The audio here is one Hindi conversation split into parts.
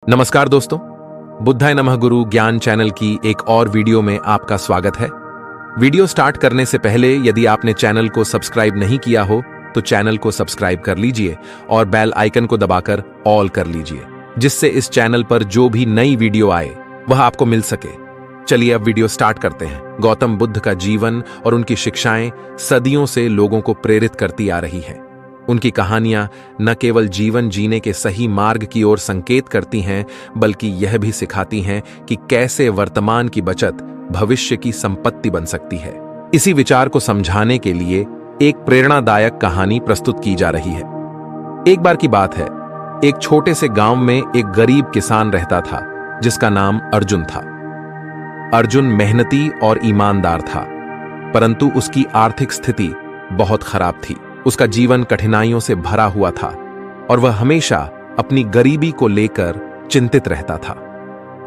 नमस्कार दोस्तों, बुद्धाय नमः गुरु ज्ञान चैनल की एक और वीडियो में आपका स्वागत है। वीडियो स्टार्ट करने से पहले यदि आपने चैनल को सब्सक्राइब नहीं किया हो तो चैनल को सब्सक्राइब कर लीजिए और बेल आइकन को दबाकर ऑल कर लीजिए, जिससे इस चैनल पर जो भी नई वीडियो आए वह आपको मिल सके। चलिए अब वीडियो स्टार्ट करते हैं। गौतम बुद्ध का जीवन और उनकी शिक्षाएं सदियों से लोगों को प्रेरित करती आ रही हैं। उनकी कहानियां न केवल जीवन जीने के सही मार्ग की ओर संकेत करती हैं, बल्कि यह भी सिखाती हैं कि कैसे वर्तमान की बचत भविष्य की संपत्ति बन सकती है। इसी विचार को समझाने के लिए एक प्रेरणादायक कहानी प्रस्तुत की जा रही है। एक बार की बात है, एक छोटे से गांव में एक गरीब किसान रहता था जिसका नाम अर्जुन था। अर्जुन मेहनती और ईमानदार था, परंतु उसकी आर्थिक स्थिति बहुत खराब थी। उसका जीवन कठिनाइयों से भरा हुआ था और वह हमेशा अपनी गरीबी को लेकर चिंतित रहता था।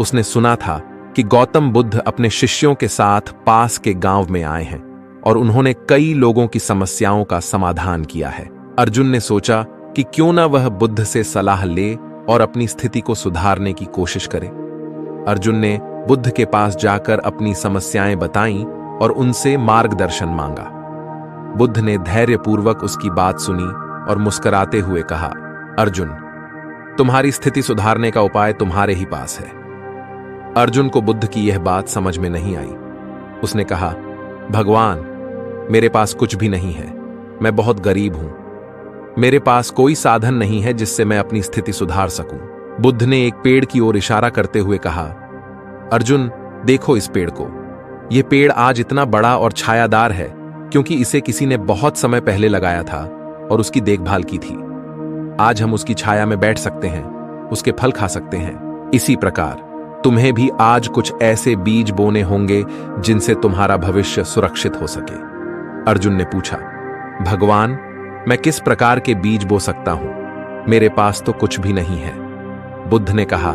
उसने सुना था कि गौतम बुद्ध अपने शिष्यों के साथ पास के गांव में आए हैं और उन्होंने कई लोगों की समस्याओं का समाधान किया है। अर्जुन ने सोचा कि क्यों न वह बुद्ध से सलाह ले और अपनी स्थिति को सुधारने की कोशिश करे। अर्जुन ने बुद्ध के पास जाकर अपनी समस्याएं बताईं और उनसे मार्गदर्शन मांगा। बुद्ध ने धैर्यपूर्वक उसकी बात सुनी और मुस्कुराते हुए कहा, अर्जुन, तुम्हारी स्थिति सुधारने का उपाय तुम्हारे ही पास है। अर्जुन को बुद्ध की यह बात समझ में नहीं आई। उसने कहा, भगवान, मेरे पास कुछ भी नहीं है। मैं बहुत गरीब हूं। मेरे पास कोई साधन नहीं है जिससे मैं अपनी स्थिति सुधार सकूं। बुद्ध ने एक पेड़ की ओर इशारा करते हुए कहा, अर्जुन, देखो इस पेड़ को। यह पेड़ आज इतना बड़ा और छायादार है क्योंकि इसे किसी ने बहुत समय पहले लगाया था और उसकी देखभाल की थी। आज हम उसकी छाया में बैठ सकते हैं, उसके फल खा सकते हैं। इसी प्रकार तुम्हें भी आज कुछ ऐसे बीज बोने होंगे जिनसे तुम्हारा भविष्य सुरक्षित हो सके। अर्जुन ने पूछा, भगवान, मैं किस प्रकार के बीज बो सकता हूं? मेरे पास तो कुछ भी नहीं है। बुद्ध ने कहा,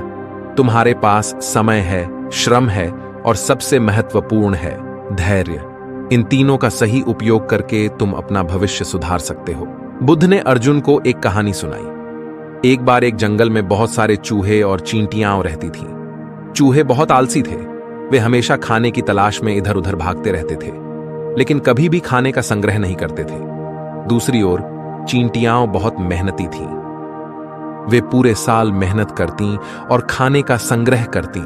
तुम्हारे पास समय है, श्रम है और सबसे महत्वपूर्ण है धैर्य। इन तीनों का सही उपयोग करके तुम अपना भविष्य सुधार सकते हो। बुद्ध ने अर्जुन को एक कहानी सुनाई। एक बार एक जंगल में बहुत सारे चूहे और चींटियां रहती थीं। चूहे बहुत आलसी थे। वे हमेशा खाने की तलाश में इधर उधर भागते रहते थे, लेकिन कभी भी खाने का संग्रह नहीं करते थे। दूसरी ओर चींटियां बहुत मेहनती थीं। वे पूरे साल मेहनत करतीं और खाने का संग्रह करतीं।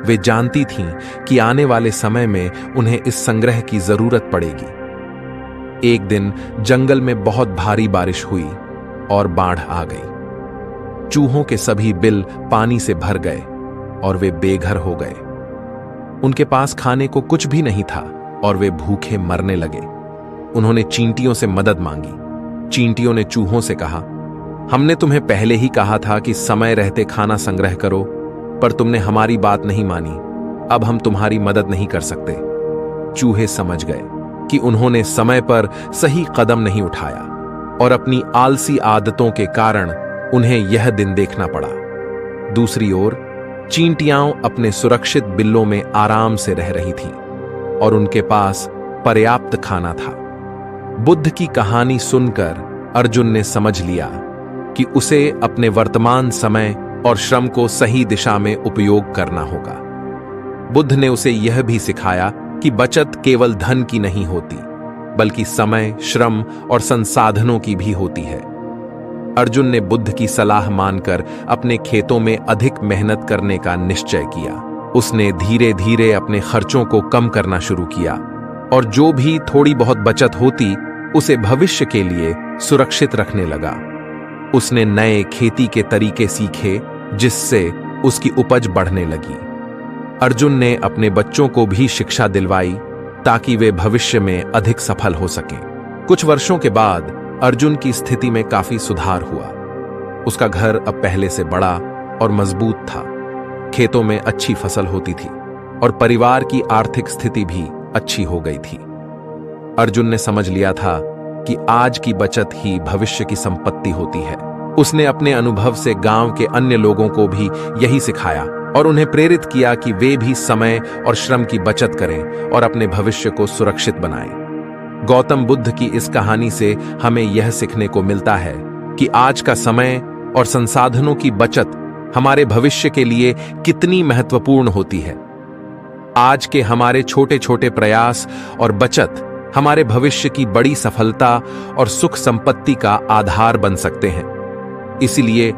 वे जानती थीं कि आने वाले समय में उन्हें इस संग्रह की जरूरत पड़ेगी। एक दिन जंगल में बहुत भारी बारिश हुई और बाढ़ आ गई। चूहों के सभी बिल पानी से भर गए और वे बेघर हो गए। उनके पास खाने को कुछ भी नहीं था और वे भूखे मरने लगे। उन्होंने चींटियों से मदद मांगी। चींटियों ने चूहों से कहा, हमने तुम्हें पहले ही कहा था कि समय रहते खाना संग्रह करो, पर तुमने हमारी बात नहीं मानी। अब हम तुम्हारी मदद नहीं कर सकते। चूहे समझ गए कि उन्होंने समय पर सही कदम नहीं उठाया और अपनी आलसी आदतों के कारण उन्हें यह दिन देखना पड़ा। दूसरी ओर चींटियां अपने सुरक्षित बिल्लों में आराम से रह रही थीं और उनके पास पर्याप्त खाना था। बुद्ध की कहानी सुनकर अर्जुन ने समझ लिया कि उसे अपने वर्तमान समय और श्रम को सही दिशा में उपयोग करना होगा। बुद्ध ने उसे यह भी सिखाया कि बचत केवल धन की नहीं होती, बल्कि समय, श्रम और संसाधनों की भी होती है। अर्जुन ने बुद्ध की सलाह मानकर अपने खेतों में अधिक मेहनत करने का निश्चय किया। उसने धीरे धीरे अपने खर्चों को कम करना शुरू किया और जो भी थोड़ी बहुत बचत होती उसे भविष्य के लिए सुरक्षित रखने लगा। उसने नए खेती के तरीके सीखे जिससे उसकी उपज बढ़ने लगी। अर्जुन ने अपने बच्चों को भी शिक्षा दिलवाई ताकि वे भविष्य में अधिक सफल हो सकें। कुछ वर्षों के बाद अर्जुन की स्थिति में काफी सुधार हुआ। उसका घर अब पहले से बड़ा और मजबूत था। खेतों में अच्छी फसल होती थी और परिवार की आर्थिक स्थिति भी अच्छी हो गई थी। अर्जुन ने समझ लिया था कि आज की बचत ही भविष्य की संपत्ति होती है। उसने अपने अनुभव से गांव के अन्य लोगों को भी यही सिखाया और उन्हें प्रेरित किया कि वे भी समय और श्रम की बचत करें और अपने भविष्य को सुरक्षित बनाएं। गौतम बुद्ध की इस कहानी से हमें यह सीखने को मिलता है कि आज का समय और संसाधनों की बचत हमारे भविष्य के लिए कितनी महत्वपूर्ण होती है। आज के हमारे छोटे छोटे प्रयास और बचत हमारे भविष्य की बड़ी सफलता और सुख संपत्ति का आधार बन सकते हैं। इसलिए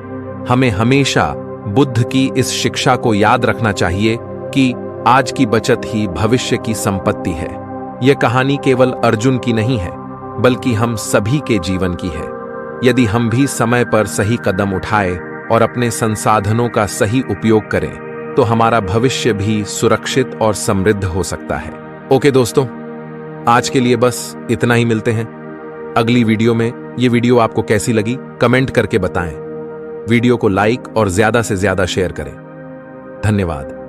हमें हमेशा बुद्ध की इस शिक्षा को याद रखना चाहिए कि आज की बचत ही भविष्य की संपत्ति है। यह कहानी केवल अर्जुन की नहीं है, बल्कि हम सभी के जीवन की है। यदि हम भी समय पर सही कदम उठाए और अपने संसाधनों का सही उपयोग करें, तो हमारा भविष्य भी सुरक्षित और समृद्ध हो सकता है। ओके दोस्तों, आज के लिए बस इतना ही। मिलते हैं अगली वीडियो में। यह वीडियो आपको कैसी लगी कमेंट करके बताएं। वीडियो को लाइक और ज्यादा से ज्यादा शेयर करें। धन्यवाद।